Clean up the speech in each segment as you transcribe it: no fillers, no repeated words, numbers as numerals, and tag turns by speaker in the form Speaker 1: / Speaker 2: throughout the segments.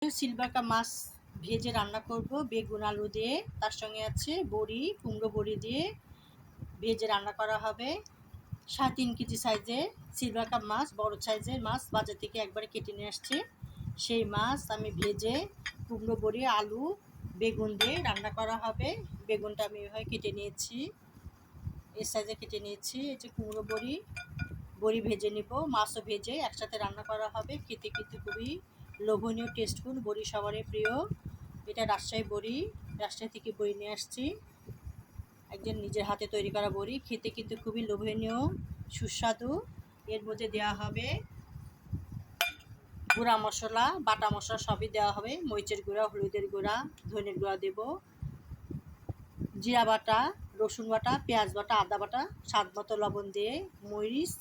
Speaker 1: সিলভাকা মাছ ভেজে রান্না করব বেগুন আলু দিয়ে, তার সঙ্গে আছে বড়ি, কুমড়ো বড়ি দিয়ে ভেজে রান্না করা হবে। 3.5 কেজি সাইজের সিলভাকা মাছ, বড় সাইজের মাছ বাজার থেকে একবারে কেটে নিয়ে আসছি। সেই মাছ আমি ভেজে কুমড়ো বড়ি, আলু, বেগুন দিয়ে রান্না করা হবে। বেগুনটা আমি এভাবে কেটে নিয়েছি, এই সাইজে কেটে নিয়েছি। এই যে কুমড়ো বড়ি, বড়ি ভেজে নিব, মাছও ভেজে একসাথে রান্না করা হবে। খেতে কিন্তু খুবই লোভনীয়, টেস্টফুল, বড়ি সবারই প্রিয়। এটা রাজশাহী বড়ি, রাজশাহী থেকে বড়ি নিয়ে আসছি, একজন নিজের হাতে তৈরি করা বড়ি। খেতে কিন্তু খুবই লোভনীয়, সুস্বাদু। এর মধ্যে দেওয়া হবে গুঁড়া মশলা, বাটা মশলা সবই দেওয়া হবে। মরিচের গুঁড়া, হলুদের গুঁড়া, ধনের গুঁড়া দেব, জিরা বাটা, রসুন বাটা, পেঁয়াজ বাটা, আদা বাটা, স্বাদ মতো লবণ দিয়ে, মরিচ,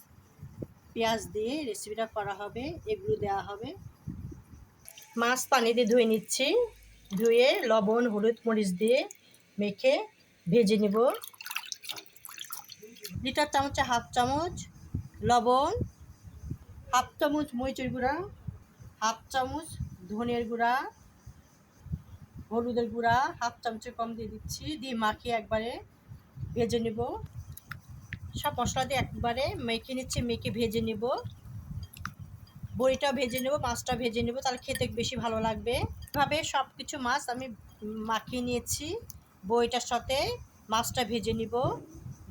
Speaker 1: পেঁয়াজ দিয়ে রেসিপিটা করা হবে। এগুলো দেওয়া হবে। মাছ পানি দিয়ে ধুয়ে নিচ্ছি, ধুয়ে লবণ, হলুদ, মরিচ দিয়ে মেখে ভেজে নেব। লিটার চামচে হাফ চামচ লবণ, হাফ চামচ মরিচের গুঁড়া, হাফ চামচ ধনের গুঁড়া, হলুদের গুঁড়া হাফ চামচের কম দিয়ে দিচ্ছি, দিয়ে মাখিয়ে একবারে ভেজে নেব। সব মশলা দিয়ে একবারে মেখে নিচ্ছি, মেখে ভেজে নেব। বড়িটা ভেজে নেব, মাছটা ভেজে নেব, তাহলে খেতে বেশি ভালো লাগবে। এভাবে সব কিছু মাছ আমি মাখিয়ে নিয়েছি। বড়িটার সাথে মাছটা ভেজে নিব।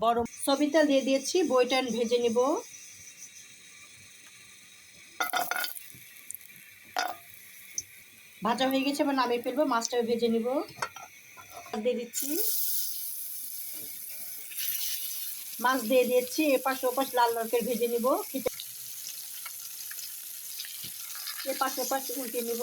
Speaker 1: বড় সয়াবিন তেল দিয়ে দিয়েছি, বড়িটা ভেজে নিব। ভাজা হয়ে গেছে, এবার নামিয়ে ফেলবো। মাছটা ভেজে নিব, দিয়ে দিচ্ছি, মাছ দিয়ে দিয়েছি। এপাশ ওপাশ লাল লাল করে ভেজে নিব। এপাশ ওপাশ উল্টে নিব।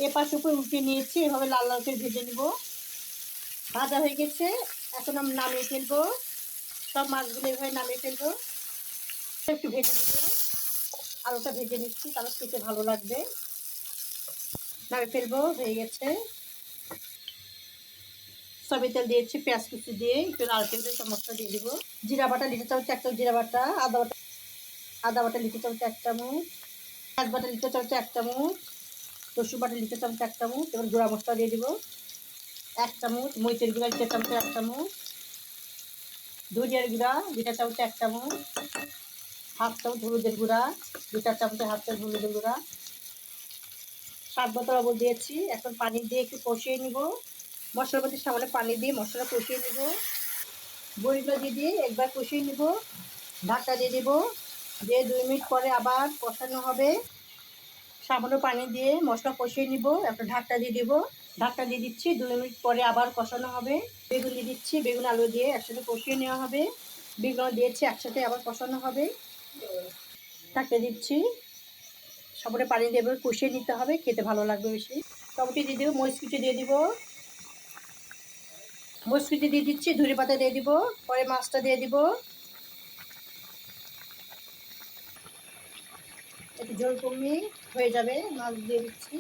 Speaker 1: এপাশ ওপর উল্টে নিয়েছি, এভাবে লাল লাল করে ভেজে নিব। ভাজা হয়ে গেছে, এখন আমি নামিয়ে ফেলবো। সব মাছগুলো এভাবে নামিয়ে ফেলবো। একটু ভেজে নিব, আলুটা ভেজে নিচ্ছি, তাহলে খেতে ভালো লাগবে। নামিয়ে ফেলবো, হয়ে গেছে। সয়াবিন তেল দিয়েছি, পেঁয়াজ কুচি দিয়ে একটু লাল করে সব মশলা দিয়ে দিব। জিরা বাটা লিটার চামচ 1 চামচ, জিরা বাটা, আদা বাটা লিটার চামচ 1 চামচ, পেঁয়াজ বাটা লিটার চামচ 1 চামচ, রসুন বাটা লিটার চামচ 1 চামচ। এবার গুঁড়া মশলা দিয়ে দিব 1 চামচ, মরিচের গুঁড়া লিটার চামচ 1 চামচ, ধনিয়ার গুঁড়া লিটার চামচ 1 চামচ, হাফ চামচ হলুদের গুঁড়া, লিটার চামচে হাফ চামচ হলুদের গুঁড়া, স্বাদ মতো লবণ দিয়েছি। এখন পানি দিয়ে একটু কষিয়ে নিব। মশলার মধ্যে সামান্য পানি দিয়ে মশলা কষিয়ে নিব। বড়িগুলো দিয়ে একবার কষিয়ে নিব, ঢাকা দিয়ে দেব, দিয়ে 2 মিনিট পরে আবার কষানো হবে। সামান্য পানি দিয়ে মশলা কষিয়ে নিব, একটা ঢাকা দিয়ে দেব। ঢাকা দিয়ে দিচ্ছি, 2 মিনিট পরে আবার কষানো হবে। বেগুন দিয়ে দিচ্ছি, বেগুন আলু দিয়ে একসাথে কষিয়ে নেওয়া হবে। বেগুন দিয়েছি, একসাথে আবার কষানো হবে। ঢাকা দিচ্ছি, সামান্য পানি দিয়ে এবার কষিয়ে নিতে হবে, খেতে ভালো লাগবে বেশি। টমেটো দিয়ে দেবো, মরিচ কুচি দিয়ে দিব, মরিচ কুচি দিয়ে দিচ্ছি, ধনে পাতা দিয়ে দিব, পরে মাছটা দিয়ে দিব। একটু ঝোল কমিয়ে হয়ে যাবে, মাছ দিয়ে দিচ্ছি।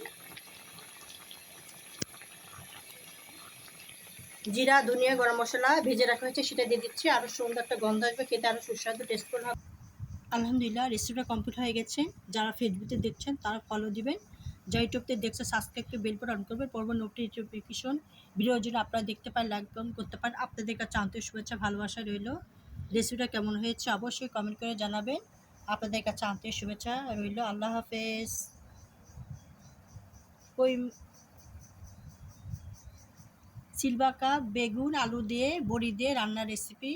Speaker 1: জিরা, ধনিয়া, গরম মশলা ভেজে রাখা হয়েছে, সেটা দিয়ে দিচ্ছি। আরও সুন্দর একটা গন্ধ আসবে, খেতে আরও সুস্বাদু, টেস্টফুল হবে। আলহামদুলিল্লাহ, রেসিপিটা কমপ্লিট হয়ে গেছে। যারা ফেসবুকে দেখছেন তারা ফলো দিবেন, যা ইউটিউবতে দেখছে সাবস্ক্রাইব করে বেল বাটন অন করবেন। পরবর্তী নোটিফিকেশন ভিডিওর জন্য আপনারা দেখতে পারেন, লাইক কমেন্ট করতে পারেন। আপনাদের কাছে আন্তরিক শুভেচ্ছা, ভালোবাসা রইল। রেসিপিটা কেমন হয়েছে অবশ্যই কমেন্ট করে জানাবেন। আপনাদের কাছে আন্তরিক শুভেচ্ছা রইল। আল্লাহ হাফেজ। ওই সিলভাকা বেগুন আলু দিয়ে বড়ি দিয়ে রান্নার রেসিপি।